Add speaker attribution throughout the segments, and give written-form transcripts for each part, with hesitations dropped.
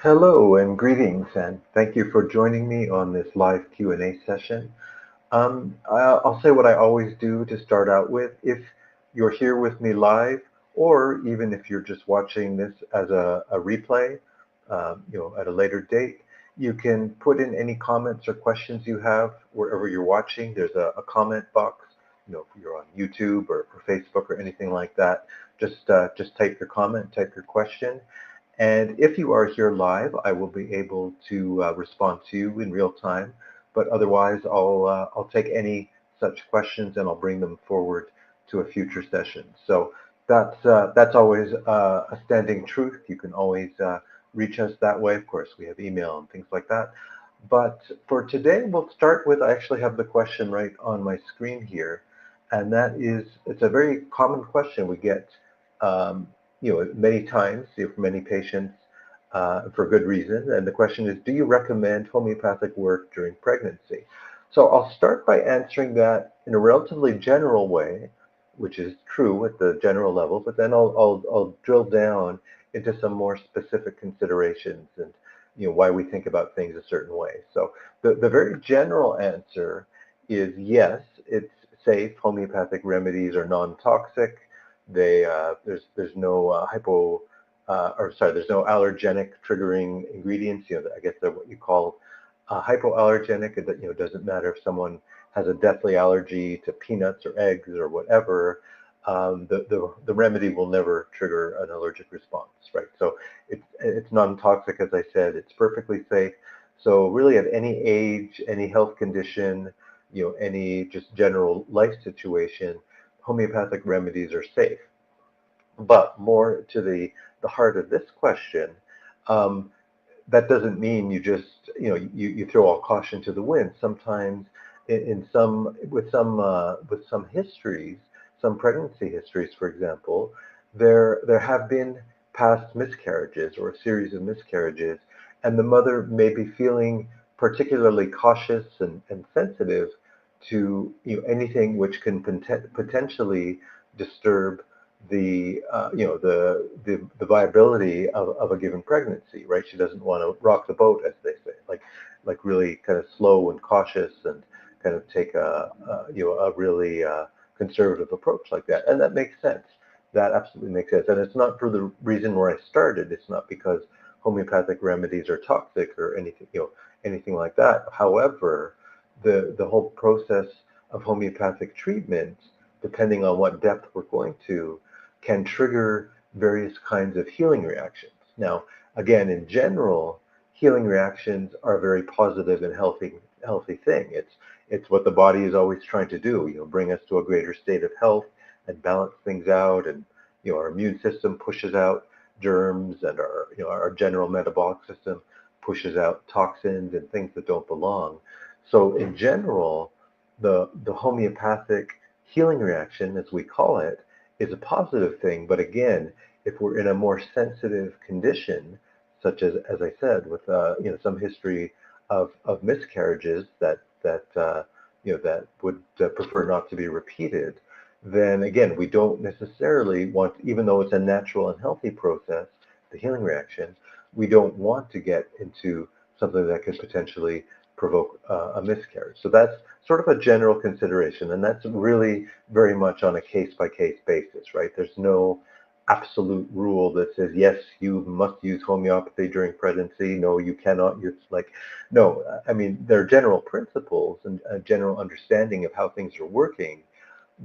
Speaker 1: Hello and greetings, and thank you for joining me on this live Q&A session. I'll say what I always do to start out with. If you're here with me live, or even if you're just watching this as a replay, at a later date, you can put in any comments or questions you have wherever you're watching. There's a comment box. If you're on YouTube or Facebook or anything like that, just type your comment, type your question. And if you are here live, I will be able to respond to you in real time. But otherwise, I'll take any such questions and I'll bring them forward to a future session. So that's always a standing truth. You can always reach us that way. Of course, we have email and things like that. But for today, we'll start with, I actually have the question right on my screen here. And that is, it's a very common question we get um, many times, from many patients, for good reason. And the question is, do you recommend homeopathic work during pregnancy? So I'll start by answering that in a relatively general way, which is true at the general level, but then I'll drill down into some more specific considerations and why we think about things a certain way. So the very general answer is yes, it's safe. Homeopathic remedies are non-toxic. There's no there's no allergenic triggering ingredients. I guess they're what you call hypoallergenic. It doesn't matter if someone has a deathly allergy to peanuts or eggs or whatever. The remedy will never trigger an allergic response, right? So it's non-toxic, as I said. It's perfectly safe. So really, at any age, any health condition, any just general life situation, homeopathic remedies are safe. But more to the heart of this question, um, that doesn't mean you just you throw all caution to the wind. Sometimes in some with some histories, some pregnancy histories, for example, there have been past miscarriages or a series of miscarriages, and the mother may be feeling particularly cautious and sensitive to anything which can potentially disturb the viability of a given pregnancy, right? She doesn't want to rock the boat, as they say, like really kind of slow and cautious and kind of take a really conservative approach like that, and that makes sense. That absolutely makes sense, and it's not for the reason where I started. It's not because homeopathic remedies are toxic or anything like that. However, the whole process of homeopathic treatment, depending on what depth we're going to, can trigger various kinds of healing reactions. Now, again, in general, healing reactions are a very positive and healthy thing. It's what the body is always trying to do, bring us to a greater state of health and balance things out, and our immune system pushes out germs, and our general metabolic system pushes out toxins and things that don't belong. So in general, the homeopathic healing reaction, as we call it, is a positive thing. But again, if we're in a more sensitive condition, such as I said, with some history of miscarriages that would prefer not to be repeated, then again, we don't necessarily want, even though it's a natural and healthy process, the healing reaction, we don't want to get into something that could potentially provoke a miscarriage. So that's sort of a general consideration, and that's really very much on a case-by-case basis, right? There's no absolute rule that says, yes, you must use homeopathy during pregnancy. No, you cannot. No, I mean, there are general principles and a general understanding of how things are working.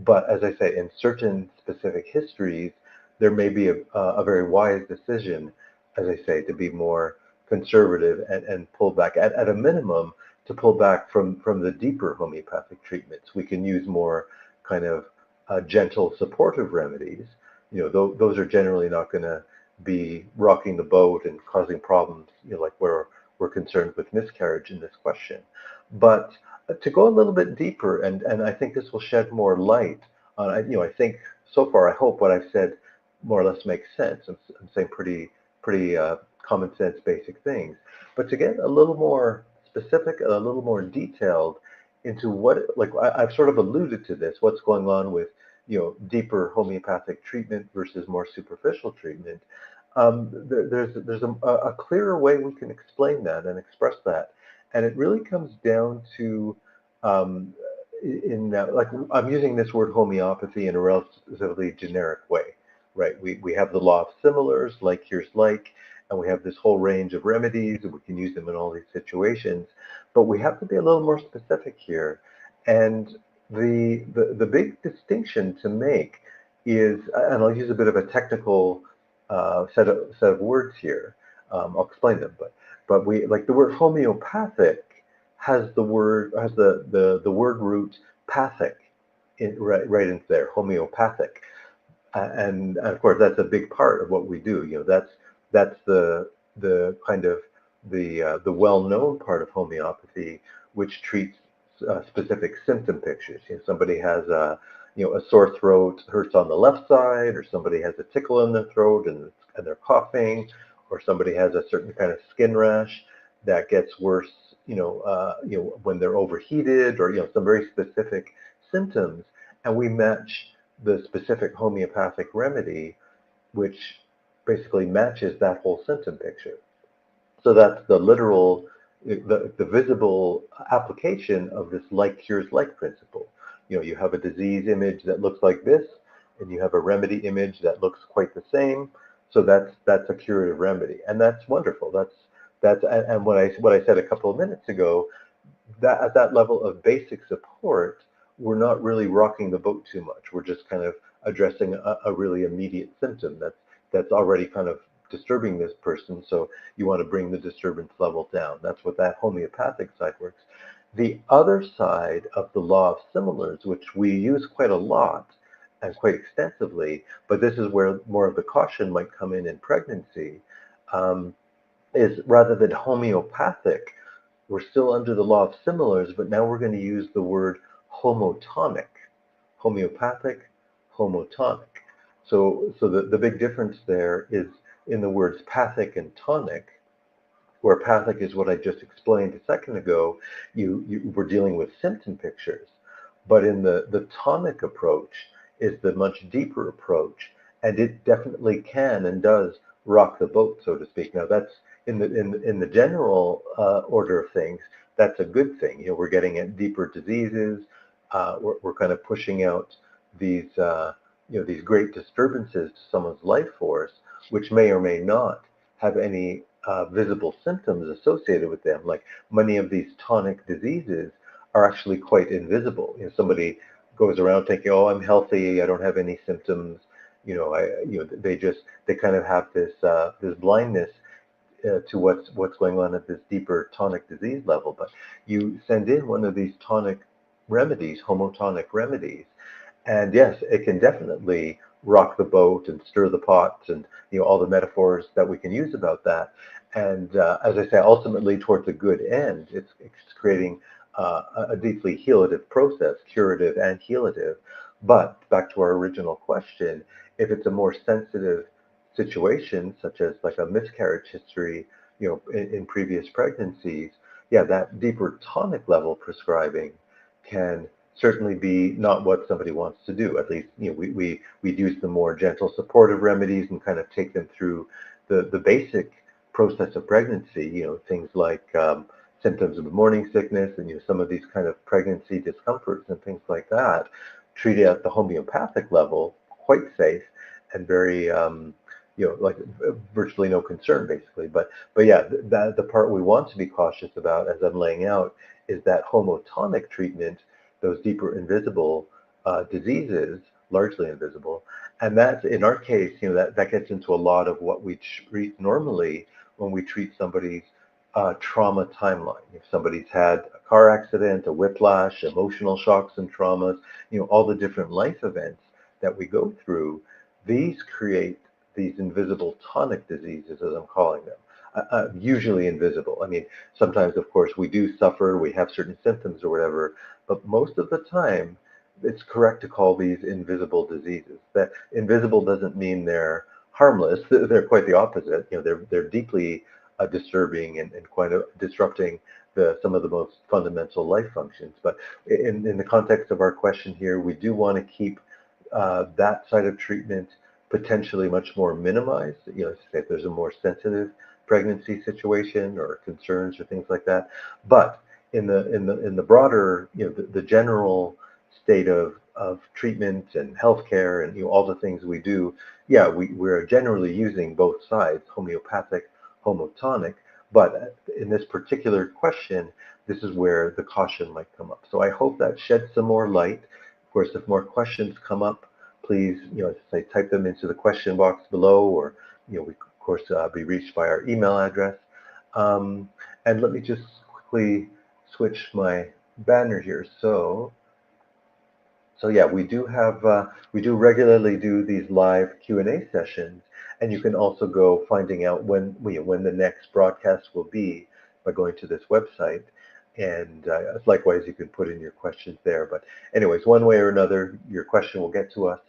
Speaker 1: But as I say, in certain specific histories, there may be a very wise decision, as I say, to be more conservative and pull back, at a minimum, to pull back from the deeper homeopathic treatments. We can use more kind of gentle supportive remedies. Those are generally not going to be rocking the boat and causing problems, like we're concerned with miscarriage in this question. But to go a little bit deeper, and I think this will shed more light on, I think so far, I hope what I've said more or less makes sense. I'm saying pretty common sense, basic things. But to get a little more specific, a little more detailed into I've sort of alluded to this, what's going on with, deeper homeopathic treatment versus more superficial treatment. There's a clearer way we can explain that and express that, and it really comes down to um, in that, like I'm using this word homeopathy in a relatively generic way, right? We have the law of similars, like here's like, and we have this whole range of remedies, and we can use them in all these situations, but we have to be a little more specific here, and the big distinction to make is, and I'll use a bit of a technical set of words here. I'll explain them, but we like the word homeopathic has the word root pathic right into there, homeopathic, and of course that's a big part of what we do. That's the kind of the well-known part of homeopathy, which treats specific symptom pictures. Somebody has a sore throat, hurts on the left side, or somebody has a tickle in their throat and they're coughing, or somebody has a certain kind of skin rash that gets worse, when they're overheated, or some very specific symptoms, and we match the specific homeopathic remedy, which basically matches that whole symptom picture. So that's the literal, the visible application of this like cures like principle. You have a disease image that looks like this, and you have a remedy image that looks quite the same. So that's a curative remedy, and that's wonderful. And what I said a couple of minutes ago, that at that level of basic support, we're not really rocking the boat too much. We're just kind of addressing a really immediate symptom that's already kind of disturbing this person. So you want to bring the disturbance level down. That's what that homeopathic side works. The other side of the law of similars, which we use quite a lot and quite extensively, but this is where more of the caution might come in pregnancy, um, is rather than homeopathic, we're still under the law of similars, but now we're going to use the word homotonic, homeopathic, homotonic. So the big difference there is in the words pathic and tonic, where pathic is what I just explained a second ago. You were dealing with symptom pictures, but in the tonic approach is the much deeper approach, and it definitely can and does rock the boat, so to speak. Now that's in the general order of things. That's a good thing. We're getting at deeper diseases. We're kind of pushing out these great disturbances to someone's life force, which may or may not have any visible symptoms associated with them. Like many of these tonic diseases are actually quite invisible. Somebody goes around thinking, "Oh, I'm healthy. I don't have any symptoms." They kind of have this blindness to what's going on at this deeper tonic disease level. But you send in one of these tonic remedies, homotonic remedies, and yes, it can definitely rock the boat and stir the pot, and all the metaphors that we can use about that. And as I say, ultimately towards a good end, it's creating a deeply healative process, curative and healative. But back to our original question, if it's a more sensitive situation, such as like a miscarriage history, in previous pregnancies, yeah, that deeper tonic level prescribing can certainly be not what somebody wants to do. At least, we use the more gentle supportive remedies and kind of take them through the basic process of pregnancy, things like symptoms of morning sickness and some of these kind of pregnancy discomforts and things like that, treated at the homeopathic level, quite safe and very like virtually no concern basically. But yeah, the part we want to be cautious about, as I'm laying out, is that homotonic treatment, those deeper invisible diseases, largely invisible. And that's, in our case, that gets into a lot of what we treat normally when we treat somebody's trauma timeline. If somebody's had a car accident, a whiplash, emotional shocks and traumas, all the different life events that we go through, these create these invisible tonic diseases, as I'm calling them. Usually invisible. I mean, sometimes, of course, we do suffer, we have certain symptoms or whatever, but most of the time, it's correct to call these invisible diseases. That invisible doesn't mean they're harmless. They're quite the opposite. They're deeply disturbing and quite disrupting some of the most fundamental life functions. But in the context of our question here, we do want to keep that side of treatment potentially much more minimized, say if there's a more sensitive pregnancy situation or concerns or things like that. But in the broader, the general state of treatment and healthcare and all the things we do, yeah, we're generally using both sides, homeopathic, homotonic, but in this particular question, this is where the caution might come up. So I hope that sheds some more light. Of course, if more questions come up, please, as I say, type them into the question box below, or, we could, of course, be reached by our email address. Um, and let me just quickly switch my banner here. So yeah, we do regularly do these live Q&A sessions, and you can also go finding out when the next broadcast will be by going to this website. And likewise, you can put in your questions there. But anyways, one way or another, your question will get to us,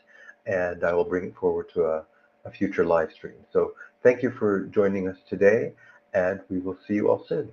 Speaker 1: and I will bring it forward to a future live stream. So thank you for joining us today, and we will see you all soon.